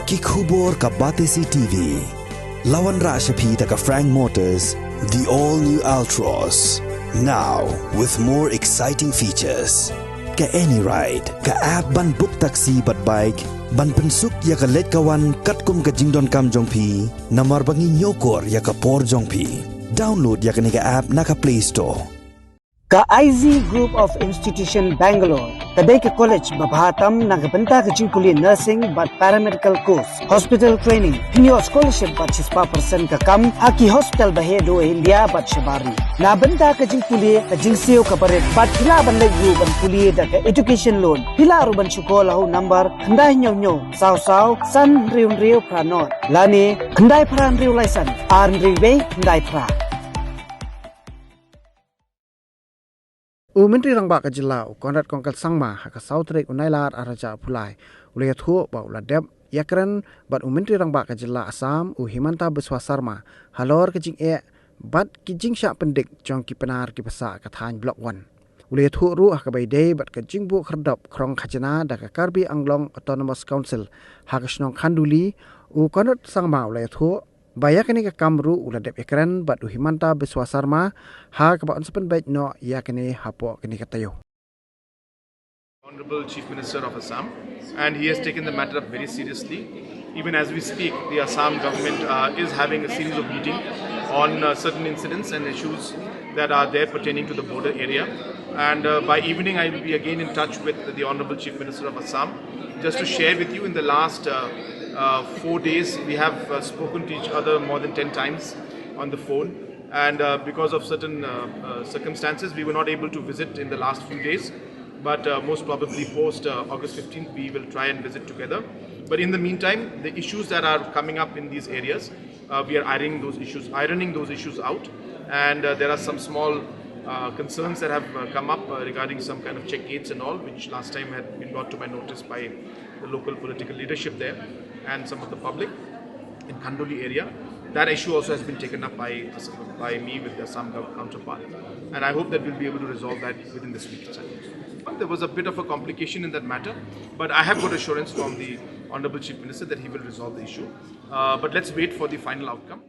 Kikhubor ka Batesi TV. Lawan Rashapi ka Frank Motors, the all-new Altros. Now, with more exciting features. Ka any ride, ka app ban book taxi bat bike, ban pensuk ya ka let kawan katkum ka jingdon kam jongpi, namar bangi nyokor ya ka por jongpi. Download ya ka app na ka Play Store. Ka IZ Group of Institution Bangalore, kadai ke college babhatam nagabenta ka jingpuli nursing but paramedical course, hospital training, hinyo scholarship but 6% ka kam, haki hospital bahedo India but shabari. Nabenta ka jingpuli ka jingseo ka baret but hila ban lagu ban puli da ka education loan. Hila ruban syukola ho number kandai nyo saw san riu pranot. Lani kandai pran riu license, ar riu kandai pra. Menteri Rang Bak Jelau Conrad Kongkal Sangma hak Sautrik Unailar Araja Pulai ulai thu ba uladep yakran bat Menteri Rang Bak Jela Assam Himanta Biswasarma halor ke Jingeh bat ki jingsha pendik jong ki Pnar ki pasa ka than BLOCK-1 ulai thu ru hak bai dei bat ke jingbu kherdap krong khajana da ka Karbi Anglong Autonomous Council hak snong khanduli Conrad Sangma ulai thu bayakani ka kamru uladep ekran bat Himanta Biswasarma ha ka ba onsepen bait no yakani hapo kini katayo. Honorable Chief Minister of Assam, and he has taken the matter up very seriously. Even as we speak, the Assam government is having a series of meetings on certain incidents and issues that are there pertaining to the border area. And by evening, I will be again in touch with the Honorable Chief Minister of Assam just to share with you in the last 4 days we have spoken to each other more than 10 times on the phone, and because of certain circumstances we were not able to visit in the last few days, but most probably post August 15th we will try and visit together. But in the meantime, the issues that are coming up in these areas, we are ironing those issues out, and there are some small concerns that have come up regarding some kind of check gates and all, which last time had been brought to my notice by the local political leadership there and some of the public in Khandoli area. That issue also has been taken up by me with the Assam counterpart, and I hope that we'll be able to resolve that within this week itself. There was a bit of a complication in that matter, but I have got assurance from the Honorable Chief Minister that he will resolve the issue. But let's wait for the final outcome.